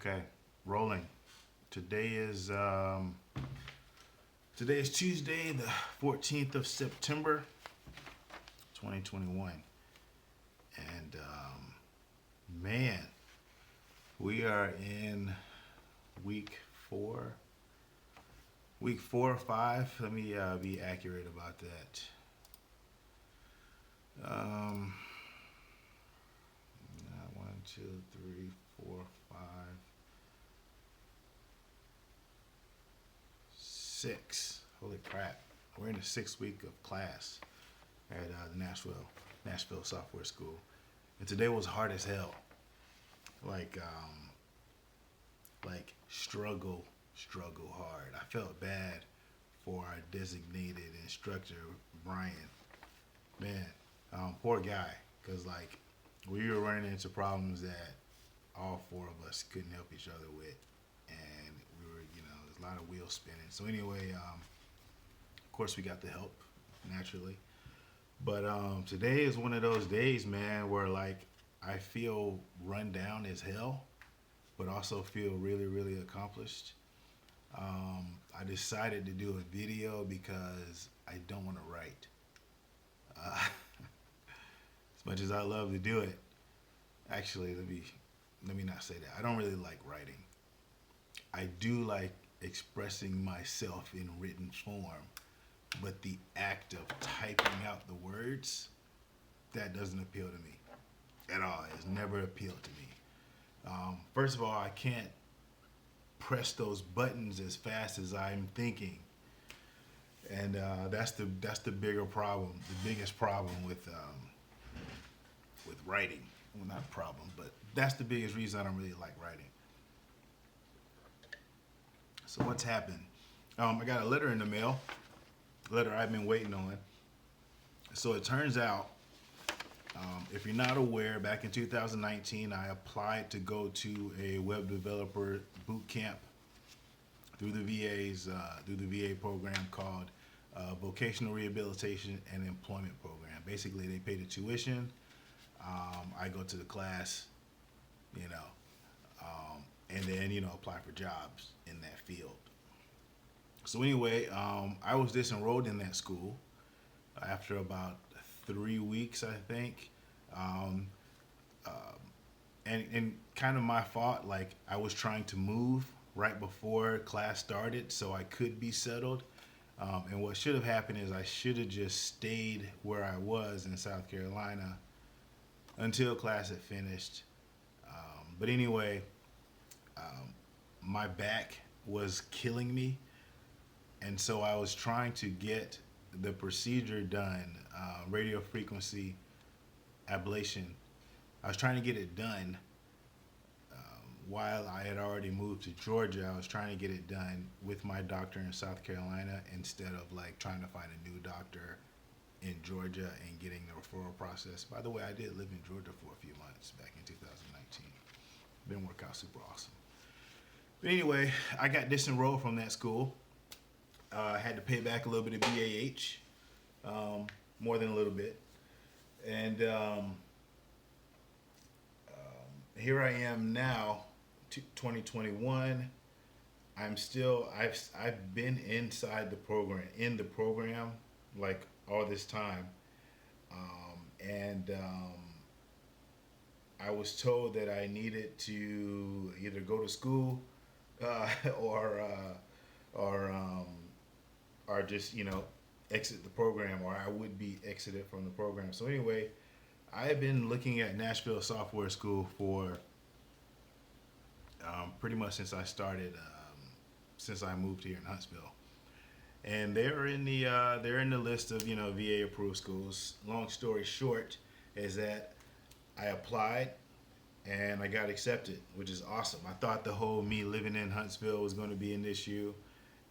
Okay, rolling. Today is um, today is Tuesday, the 14th of September, 2021, and man, we are in week four, week 4 or 5. Let me be accurate about that. Um, 1, 2, 3, 4, 5, 6. Holy crap! We're in the 6th week of class at the Nashville Software School, and today was hard as hell. Like struggle hard. I felt bad for our designated instructor, Brian. Man, poor guy, cause like we were running into problems that all four of us couldn't help each other with, and we were, there's a lot of wheels spinning. So anyway, of course we got the help naturally, but today is one of those days, man, where like I feel run down as hell, but also feel really, really accomplished. I decided to do a video because I don't want to write. As much as I love to do it, actually, let me not say that. I don't really like writing. I do like expressing myself in written form, but the act of typing out the words, that doesn't appeal to me at all. It's never appealed to me. First of all, I can't press those buttons as fast as I'm thinking, and that's the bigger problem. The biggest problem with writing. Well, not a problem, but that's the biggest reason I don't really like writing. So what's happened? I got a letter in the mail. Letter I've been waiting on. So it turns out, if you're not aware, back in 2019, I applied to go to a web developer boot camp through the VA program called Vocational Rehabilitation and Employment Program. Basically, they pay the tuition. I go to the class, you know, and then apply for jobs in that field. So anyway, I was disenrolled in that school after about 3 weeks, I think. Um, uh, and kind of my fault. Like I was trying to move right before class started, so I could be settled. And what should have happened is I should have just stayed where I was in South Carolina until class had finished. But anyway, um, my back was killing me, and so I was trying to get the procedure done, radio frequency ablation. I was trying to get it done while I had already moved to Georgia. I was trying to get it done with my doctor in South Carolina instead of like trying to find a new doctor in Georgia and getting the referral process. By the way, I did live in Georgia for a few months back in 2019. Didn't work out super awesome. But anyway, I got disenrolled from that school. I had to pay back a little bit of BAH, more than a little bit. And here I am now, 2021. I've been inside the program, in the program, like all this time. And I was told that I needed to either go to school uh, or or just exit the program, or I would be exited from the program. So anyway, I have been looking at Nashville Software School for pretty much since I started, since I moved here in Huntsville, and they're in the list of VA approved schools. Long story short, is that I applied and I got accepted, which is awesome. I thought the whole me living in Huntsville was going to be an issue,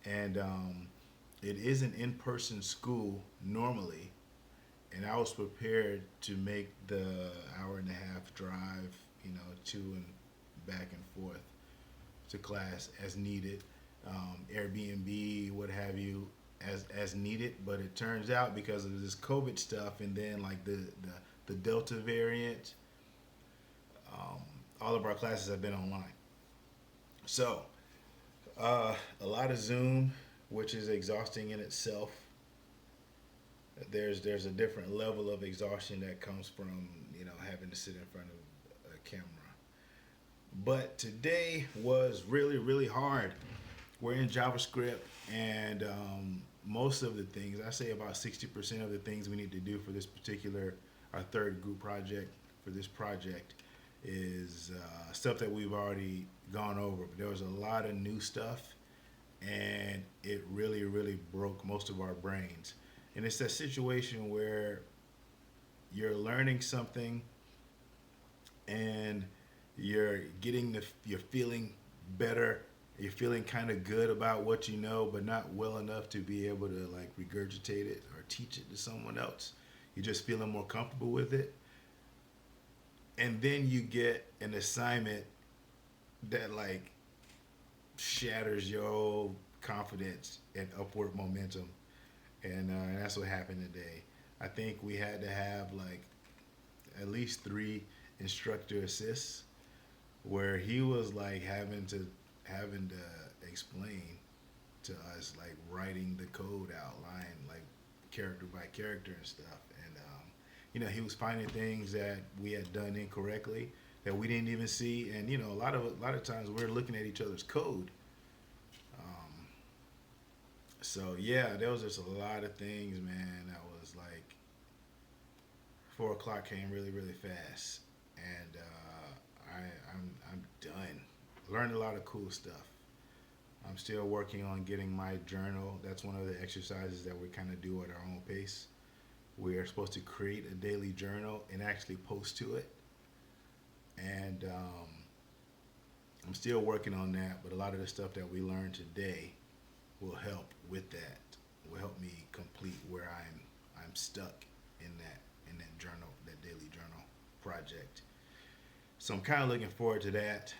and it is an in-person school normally, and I was prepared to make the hour and a half drive, to and back and forth to class as needed, Airbnb, what have you, as needed. But it turns out because of this COVID stuff, and then like the Delta variant, all of our classes have been online. So, a lot of Zoom, which is exhausting in itself. There's a different level of exhaustion that comes from having to sit in front of a camera. But today was really really hard. We're in JavaScript, and most of the things, I say about 60% of the things we need to do for this particular, our third group project for this project, is stuff that we've already gone over. But there was a lot of new stuff, and it really, really broke most of our brains. And it's that situation where you're learning something and you're feeling better, you're feeling kind of good about what you know, but not well enough to be able to like regurgitate it or teach it to someone else. You're just feeling more comfortable with it, and then you get an assignment that like shatters your whole confidence and upward momentum, and that's what happened today. I think we had to have like at least 3 instructor assists, where he was like having to explain to us, like writing the code out line like character by character and stuff. And he was finding things that we had done incorrectly that we didn't even see. And a lot of times we're looking at each other's code. So yeah, there was just a lot of things, man. That was like 4 o'clock came really really fast, and I'm done. Learned a lot of cool stuff. I'm still working on getting my journal. That's one of the exercises that we kind of do at our own pace. We are supposed to create a daily journal and actually post to it. And I'm still working on that, but a lot of the stuff that we learned today will help with that. Will help me complete where I'm stuck in that journal, that daily journal project. So I'm kind of looking forward to that,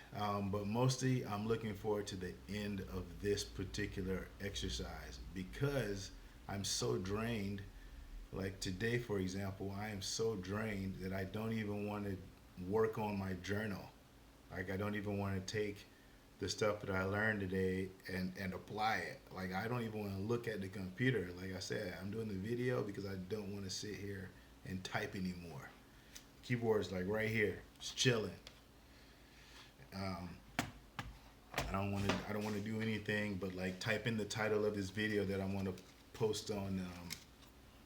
but mostly I'm looking forward to the end of this particular exercise, because I'm so drained. Like today, for example, I am so drained that I don't even want to work on my journal. Like I don't even want to take the stuff that I learned today and apply it. Like I don't even want to look at the computer. Like I said, I'm doing the video because I don't want to sit here and type anymore. Keyboard's like right here, just chilling. Um, I don't want to do anything but like type in the title of this video that I want to post on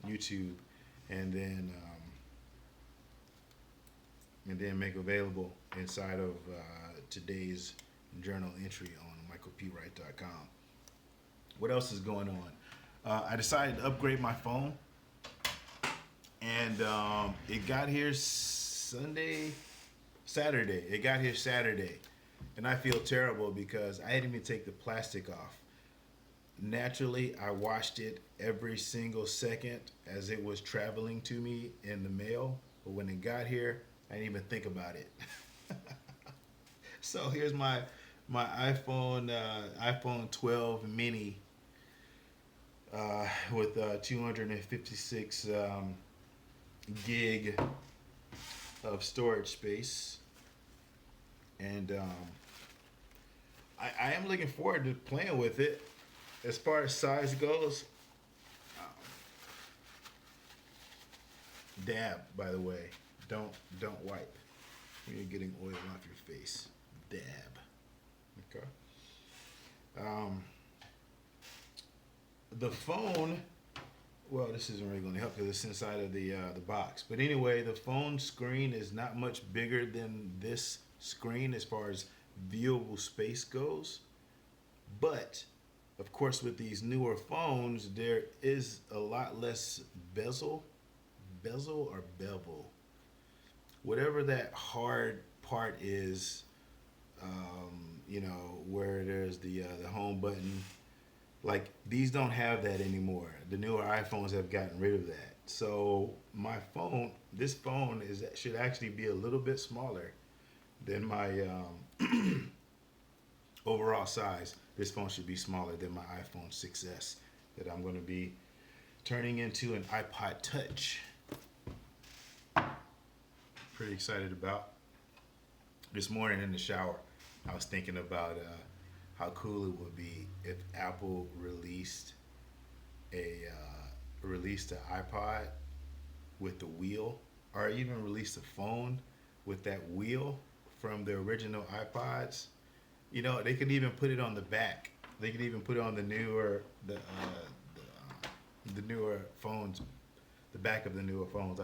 YouTube, and then make available inside of today's journal entry on michaelpwright.com. What else is going on? I decided to upgrade my phone, and it got here Saturday. It got here Saturday, and I feel terrible because I didn't even take the plastic off. Naturally, I washed it every single second as it was traveling to me in the mail, but when it got here, I didn't even think about it. So here's my iPhone 12 mini with 256 gig of storage space, and I am looking forward to playing with it. As far as size goes, dab, by the way, don't wipe when you're getting oil off your face. Dab. Okay. The phone. Well, this isn't really going to help because it's inside of the box. But anyway, the phone screen is not much bigger than this screen as far as viewable space goes. But of course, with these newer phones, there is a lot less bezel or bevel, whatever that hard part is. Where there's the home button. Like these don't have that anymore. The newer iPhones have gotten rid of that. So this phone should actually be a little bit smaller than my overall size. This phone should be smaller than my iPhone 6s that I'm going to be turning into an iPod Touch. Pretty excited about. This morning in the shower, I was thinking about how cool it would be if Apple released an iPod with the wheel, or even released a phone with that wheel from the original iPods. You know, they could even put it on the back. They could even put it on the newer phones, the back of the newer phones.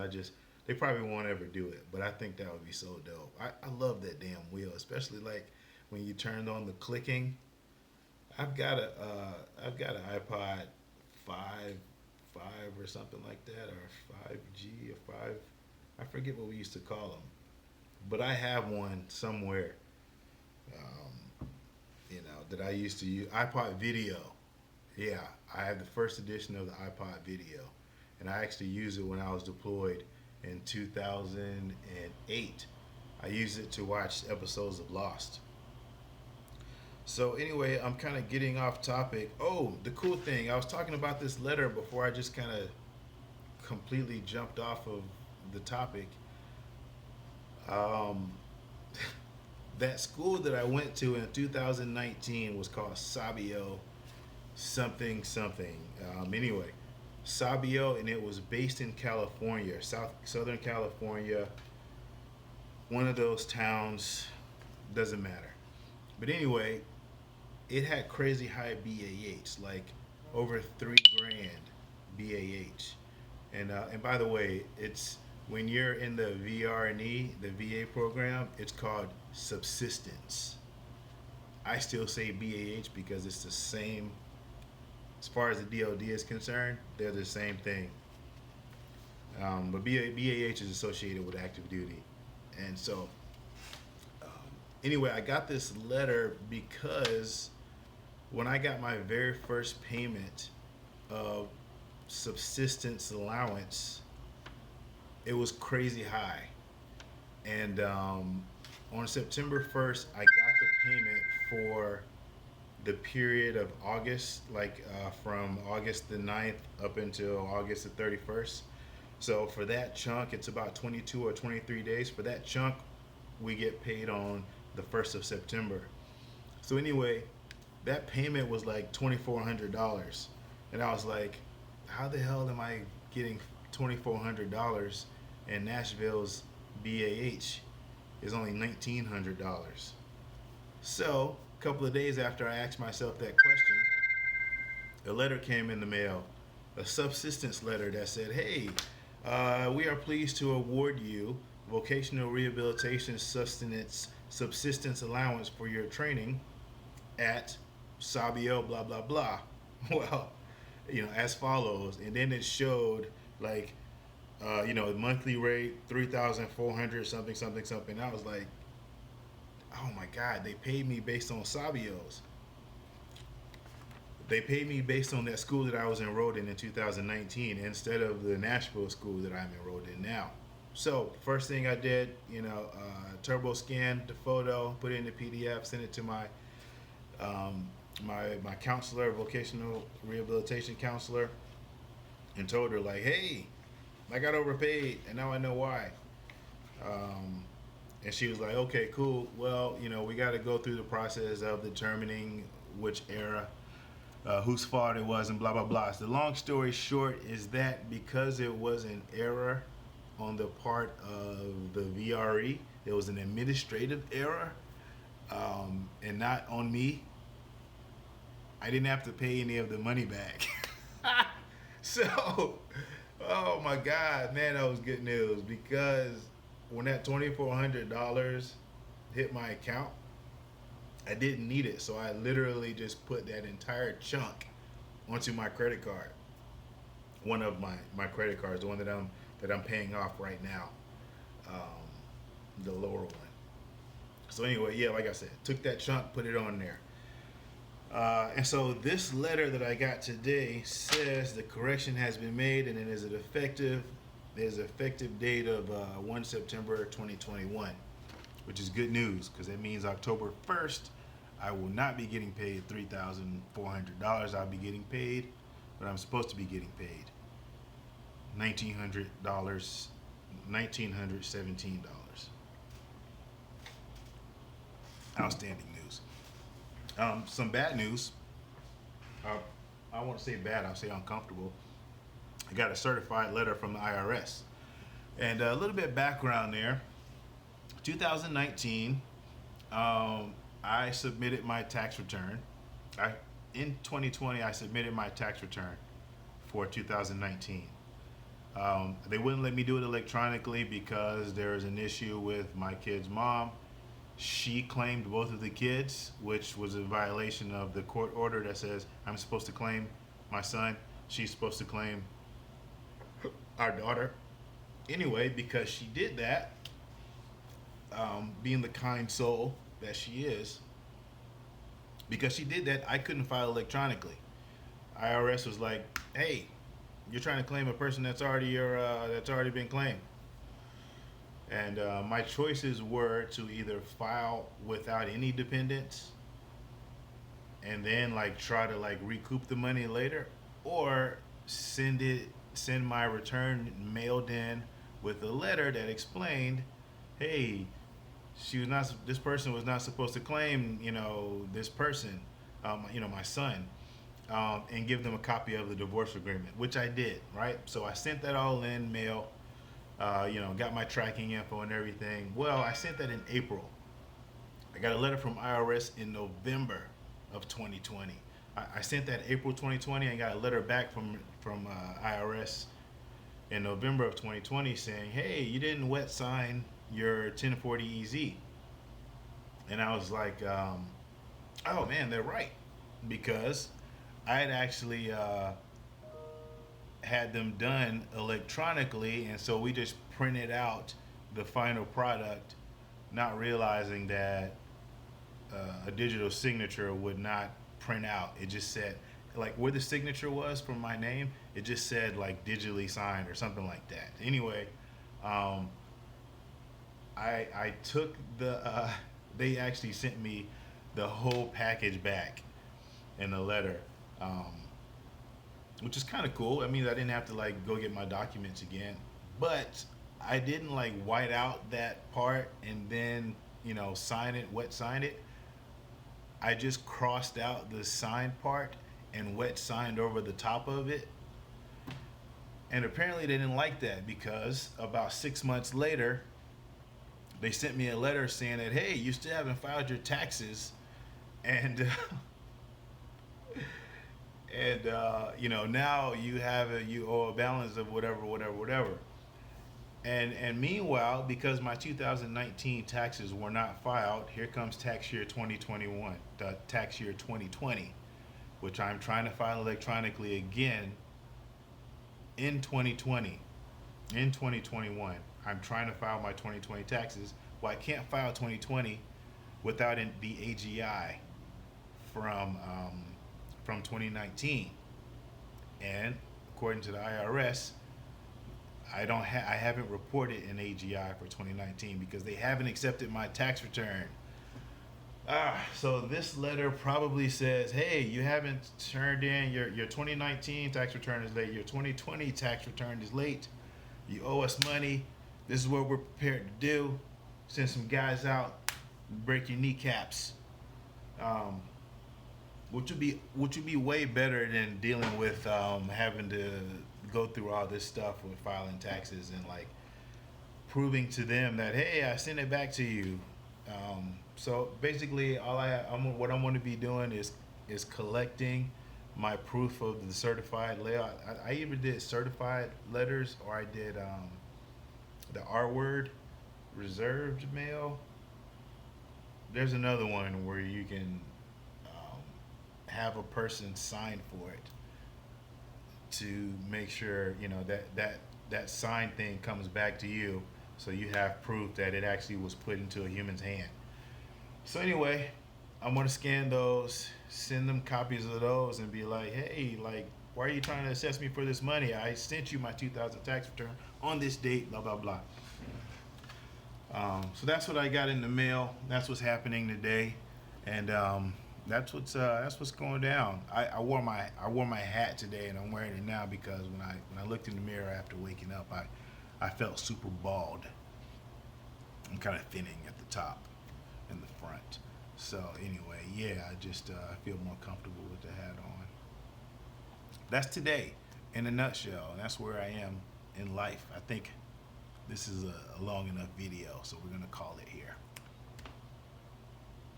They probably won't ever do it, but I think that would be so dope. I love that damn wheel, especially like when you turned on the clicking. I've got an iPod five five or something like that, or 5G or five. I forget what we used to call them, but I have one somewhere. That I used to use iPod Video. Yeah, I have the first edition of the iPod Video, and I actually used it when I was deployed in 2008. I used it to watch episodes of Lost. So anyway, I'm kind of getting off topic. Oh, the cool thing, I was talking about this letter before I just kind of completely jumped off of the topic. Um, that school that I went to in 2019 was called Sabio something something. Anyway, Sabio, and it was based in California, Southern California, one of those towns. Doesn't matter. But anyway, it had crazy high BAH, like over 3 grand BAH. And by the way, it's when you're in the VRE, the VA program, it's called subsistence. I still say BAH because it's the same. As far as the DoD is concerned, they're the same thing. But BAH is associated with active duty, and so um, anyway, I got this letter because when I got my very first payment of subsistence allowance, it was crazy high. And on September 1st, I got the payment for the period of August, like from August the 9th up until August the 31st. So for that chunk, it's about 22 or 23 days. For that chunk, we get paid on the 1st of September. So anyway, that payment was like $2,400. And I was like, how the hell am I getting $2,400 and Nashville's BAH is only $1,900? So a couple of days after I asked myself that question, a letter came in the mail, a subsistence letter that said, hey, we are pleased to award you vocational rehabilitation sustenance subsistence allowance for your training at Sabio, blah, blah, blah. Well, as follows. And then it showed like, monthly rate, 3,400 something, something, something. I was like, oh my God, they paid me based on Sabio's. They paid me based on that school that I was enrolled in 2019 instead of the Nashville school that I'm enrolled in now. So first thing I did, turbo scanned the photo, put it in the PDF, sent it to my my counselor, vocational rehabilitation counselor, and told her like, hey, I got overpaid and now I know why. And she was like, okay, cool. Well, we got to go through the process of determining which era, whose fault it was, and blah, blah, blah. So the long story short is that because it was an error on the part of the VRE, it was an administrative error, and not on me. I didn't have to pay any of the money back. So, oh my God, man, that was good news, because when that $2,400 hit my account, I didn't need it. So I literally just put that entire chunk onto my credit card. One of my credit cards, the one that I'm paying off right now, the lower one. So anyway, yeah, like I said, took that chunk, put it on there. And so this letter that I got today says the correction has been made and it is effective. There's an effective date of 1 September 2021, which is good news because it means October 1st, I will not be getting paid $3,400. I'll be getting paid, but I'm supposed to be getting paid $1,900, $1,917. Outstanding news. Some bad news. Uh, I won't say bad. I'll say uncomfortable. I got a certified letter from the IRS, and a little bit of background there. 2019, I submitted my tax return. I In 2020, I submitted my tax return for 2019. They wouldn't let me do it electronically because there was an issue with my kid's mom. She claimed both of the kids, which was a violation of the court order that says I'm supposed to claim my son. She's supposed to claim our daughter. Anyway, because she did that, being the kind soul that she is, because she did that, I couldn't file electronically. IRS was like, "Hey, you're trying to claim a person that's already been claimed." And my choices were to either file without any dependents and then like try to like recoup the money later, or send my return mailed in with a letter that explained, "Hey, this person was not supposed to claim, this person, my son," and give them a copy of the divorce agreement, which I did, right? So I sent that all in mail, got my tracking info and everything. Well, I sent that in April. I got a letter from IRS in November of 2020. I sent that April 2020 and got a letter back from IRS in November of 2020 saying, "Hey, you didn't wet sign your 1040 EZ." And I was like, "Oh man, they're right," because I had actually had them done electronically, and so we just printed out the final product, not realizing that a digital signature would not print out. It just said, like, where the signature was for my name, it just said like digitally signed or something like that. Anyway, I took they actually sent me the whole package back in a letter, which is kind of cool. I mean, I didn't have to like go get my documents again, but I didn't like white out that part and then wet sign it. I just crossed out the signed part and wet signed over the top of it. And apparently they didn't like that, because about 6 months later, they sent me a letter saying that, "Hey, you still haven't filed your taxes," and now you owe a balance of whatever. And meanwhile, because my 2019 taxes were not filed, here comes tax year 2021, the tax year 2020, which I'm trying to file electronically again in 2020. In 2021, I'm trying to file my 2020 taxes. Well, I can't file 2020 without the AGI from 2019, and according to the IRS, I haven't reported an AGI for 2019 because they haven't accepted my tax return. So this letter probably says, "Hey, you haven't turned in your 2019 tax return is late. Your 2020 tax return is late. You owe us money. This is what we're prepared to do. Send some guys out, break your kneecaps." Which would be way better than dealing with having to go through all this stuff with filing taxes and like proving to them that, "Hey, I sent it back to you." So basically, what I'm going to be doing is collecting my proof of the certified layout. I either did certified letters or I did the R word reserved mail. There's another one where you can have a person sign for it to make sure that signed thing comes back to you, so you have proof that it actually was put into a human's hand. So anyway, I'm gonna scan those, send them copies of those, and be like, "Hey, like, why are you trying to assess me for this money? I sent you my 2000 tax return on this date, blah blah blah." So that's what I got in the mail. That's what's happening today, and that's what's going down. I wore my hat today, and I'm wearing it now because when I looked in the mirror after waking up, I felt super bald. I'm kind of thinning at the top and the front. So anyway, yeah, I just feel more comfortable with the hat on. That's today in a nutshell, and that's where I am in life. I think this is a long enough video, so we're gonna call it here.